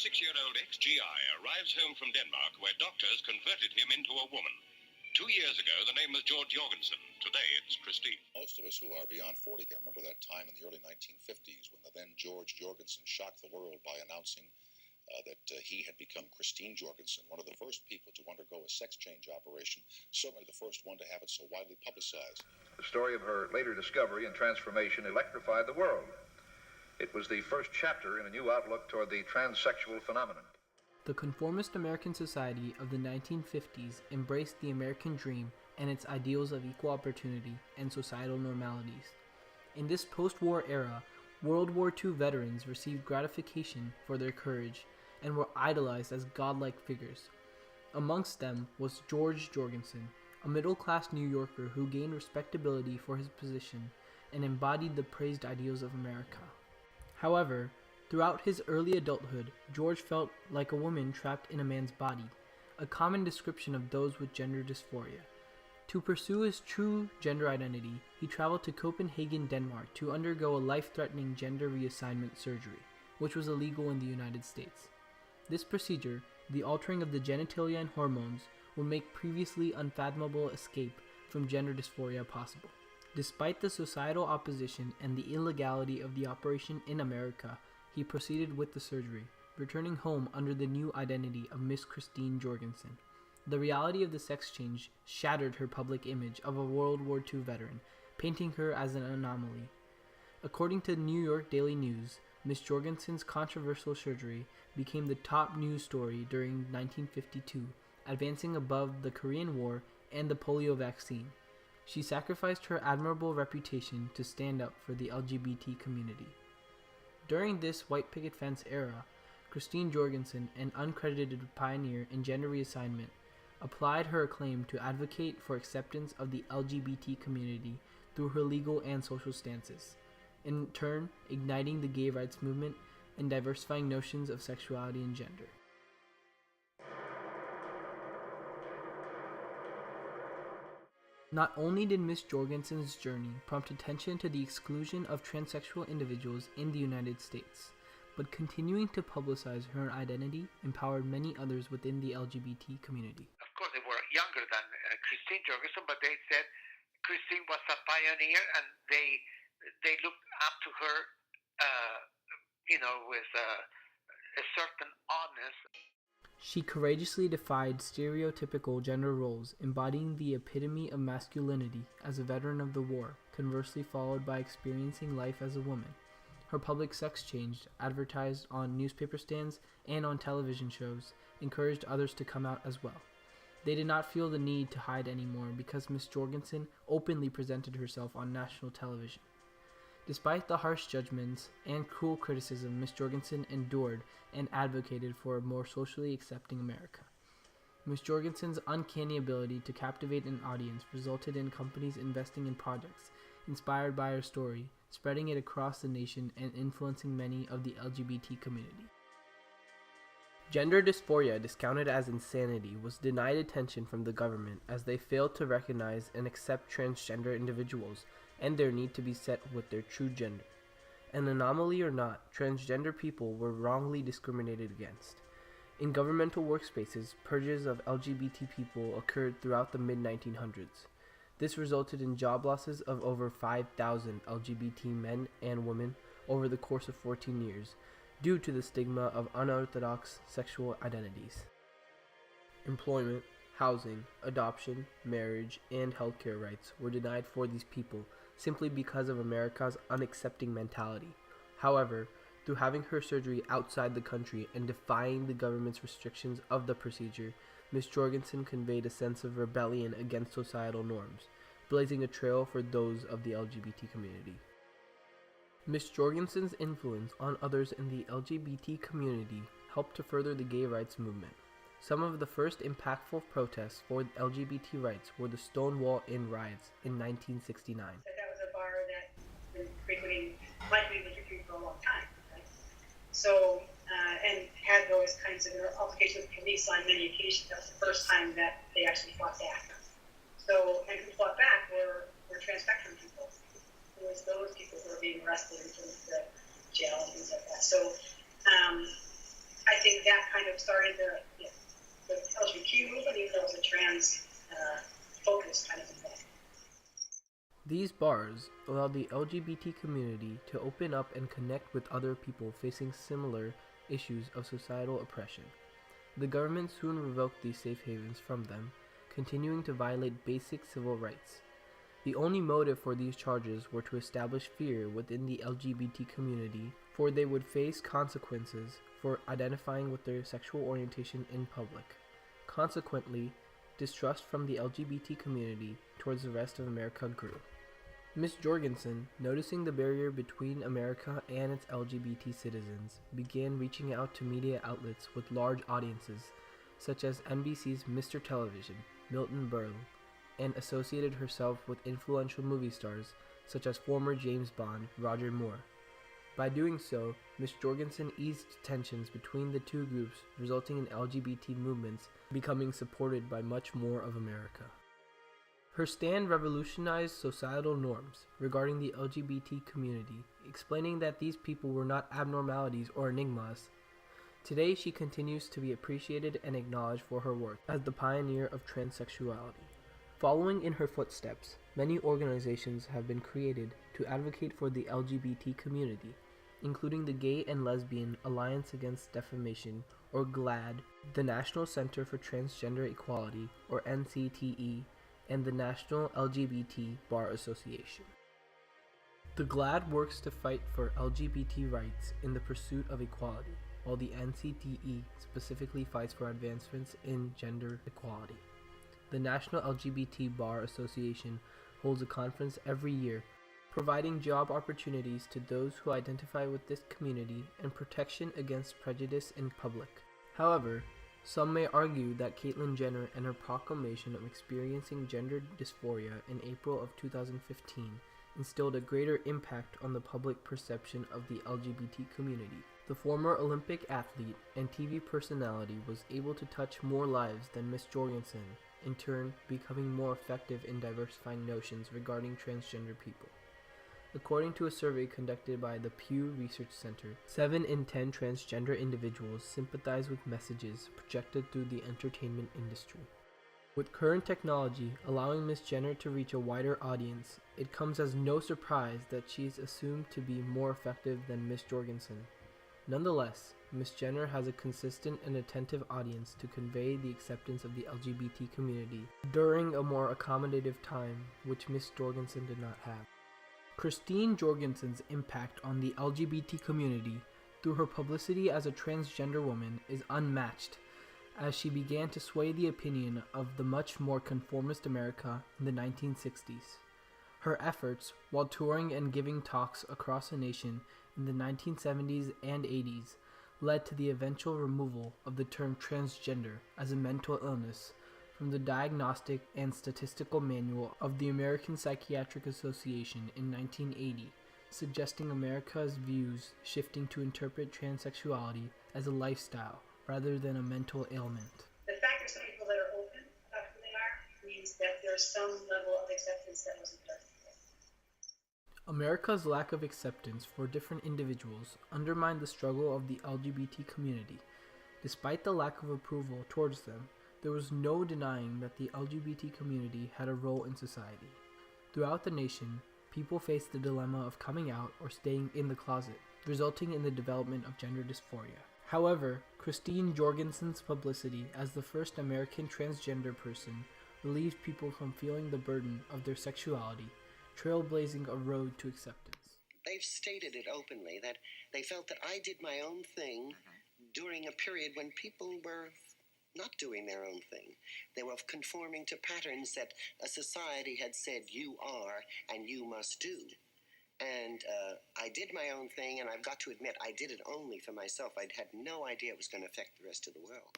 26-year-old ex-GI arrives home from Denmark, where doctors converted him into a woman. 2 years ago, the name was Jorgensen. Today, it's Christine. Most of us who are beyond 40 can remember that time in the early 1950s when the then George Jorgensen shocked the world by announcing that he had become Christine Jorgensen, one of the first people to undergo a sex change operation, certainly the first one to have it so widely publicized. The story of her later discovery and transformation electrified the world. It was the first chapter in a new outlook toward the transsexual phenomenon. The conformist American society of the 1950s embraced the American dream and its ideals of equal opportunity and societal normalities. In this post-war era, World War II veterans received gratification for their courage and were idolized as godlike figures. Amongst them was George Jorgensen, a middle-class New Yorker who gained respectability for his position and embodied the praised ideals of America. However, throughout his early adulthood, George felt like a woman trapped in a man's body, a common description of those with gender dysphoria. To pursue his true gender identity, he traveled to Copenhagen, Denmark to undergo a life-threatening gender reassignment surgery, which was illegal in the United States. This procedure, the altering of the genitalia and hormones, would make previously unfathomable escape from gender dysphoria possible. Despite the societal opposition and the illegality of the operation in America, he proceeded with the surgery, returning home under the new identity of Miss Christine Jorgensen. The reality of the sex change shattered her public image of a World War II veteran, painting her as an anomaly. According to the New York Daily News, Miss Jorgensen's controversial surgery became the top news story during 1952, advancing above the Korean War and the polio vaccine. She sacrificed her admirable reputation to stand up for the LGBT community. During this white picket fence era, Christine Jorgensen, an uncredited pioneer in gender reassignment, applied her acclaim to advocate for acceptance of the LGBT community through her legal and social stances, in turn igniting the gay rights movement and diversifying notions of sexuality and gender. Not only did Miss Jorgensen's journey prompt attention to the exclusion of transsexual individuals in the United States, but continuing to publicize her identity empowered many others within the LGBT community. Of course, they were younger than Christine Jorgensen, but they said Christine was a pioneer, and they looked up to her, with a certain honest. She courageously defied stereotypical gender roles, embodying the epitome of masculinity as a veteran of the war, conversely followed by experiencing life as a woman. Her public sex change, advertised on newspaper stands and on television shows, encouraged others to come out as well. They did not feel the need to hide anymore because Miss Jorgensen openly presented herself on national television. Despite the harsh judgments and cruel criticism, Miss Jorgensen endured and advocated for a more socially accepting America. Miss Jorgensen's uncanny ability to captivate an audience resulted in companies investing in projects inspired by her story, spreading it across the nation and influencing many of the LGBT community. Gender dysphoria, discounted as insanity, was denied attention from the government as they failed to recognize and accept transgender individuals and their need to be set with their true gender. An anomaly or not, transgender people were wrongly discriminated against. In governmental workspaces, purges of LGBT people occurred throughout the mid-1900s. This resulted in job losses of over 5,000 LGBT men and women over the course of 14 years, due to the stigma of unorthodox sexual identities. Employment, housing, adoption, marriage, and healthcare rights were denied for these people simply because of America's unaccepting mentality. However, through having her surgery outside the country and defying the government's restrictions of the procedure, Miss Jorgensen conveyed a sense of rebellion against societal norms, blazing a trail for those of the LGBT community. Miss Jorgensen's influence on others in the LGBT community helped to further the gay rights movement. Some of the first impactful protests for LGBT rights were the Stonewall Inn riots in 1969. That was a bar that been frequenting lightly with the for a long time. Right? So, and had those kinds of altercations with police on many occasions. That was the first time that they actually fought back. So, and who fought back were trans-spectrum people. It was those people who were being arrested and put into jail and things like that. So, I think that kind of started the LGBTQ movement, even though it was a trans focused kind of thing. These bars allow the LGBT community to open up and connect with other people facing similar issues of societal oppression. The government soon revoked these safe havens from them, continuing to violate basic civil rights. The only motive for these charges were to establish fear within the LGBT community, for they would face consequences for identifying with their sexual orientation in public. Consequently, distrust from the LGBT community towards the rest of America grew. Ms. Jorgensen, noticing the barrier between America and its LGBT citizens, began reaching out to media outlets with large audiences, such as NBC's Mr. Television, Milton Berle, and associated herself with influential movie stars such as former James Bond Roger Moore. By doing so, Ms. Jorgensen eased tensions between the two groups, resulting in LGBT movements becoming supported by much more of America. Her stand revolutionized societal norms regarding the LGBT community, explaining that these people were not abnormalities or enigmas. Today, she continues to be appreciated and acknowledged for her work as the pioneer of transsexuality. Following in her footsteps, many organizations have been created to advocate for the LGBT community, including the Gay and Lesbian Alliance Against Defamation, or GLAAD, the National Center for Transgender Equality, or NCTE, and the National LGBT Bar Association. The GLAAD works to fight for LGBT rights in the pursuit of equality, while the NCTE specifically fights for advancements in gender equality. The National LGBT Bar Association holds a conference every year, providing job opportunities to those who identify with this community and protection against prejudice in public. However, some may argue that Caitlyn Jenner and her proclamation of experiencing gender dysphoria in April of 2015 instilled a greater impact on the public perception of the LGBT community. The former Olympic athlete and TV personality was able to touch more lives than Ms. Jorgensen, in turn becoming more effective in diversifying notions regarding transgender people. According to a survey conducted by the Pew Research Center, 7 in 10 transgender individuals sympathize with messages projected through the entertainment industry. With current technology allowing Ms. Jenner to reach a wider audience, it comes as no surprise that she is assumed to be more effective than Ms. Jorgensen. Nonetheless, Ms. Jenner has a consistent and attentive audience to convey the acceptance of the LGBT community during a more accommodative time, which Ms. Jorgensen did not have. Christine Jorgensen's impact on the LGBT community through her publicity as a transgender woman is unmatched, as she began to sway the opinion of the much more conformist America in the 1960s. Her efforts, while touring and giving talks across the nation in the 1970s and 80s, led to the eventual removal of the term transgender as a mental illness from the Diagnostic and Statistical Manual of the American Psychiatric Association in 1980, suggesting America's views shifting to interpret transsexuality as a lifestyle rather than a mental ailment. The fact there's some people that are open about who they are means that there's some level of acceptance that wasn't there before. America's lack of acceptance for different individuals undermined the struggle of the LGBT community. Despite the lack of approval towards them, there was no denying that the LGBT community had a role in society. Throughout the nation, people faced the dilemma of coming out or staying in the closet, resulting in the development of gender dysphoria. However, Christine Jorgensen's publicity as the first American transgender person relieved people from feeling the burden of their sexuality, trailblazing a road to acceptance. They've stated it openly that they felt that I did my own thing during a period when people were not doing their own thing. They were conforming to patterns that a society had said you are and you must do. And I did my own thing, and I've got to admit, I did it only for myself. I'd had no idea it was going to affect the rest of the world.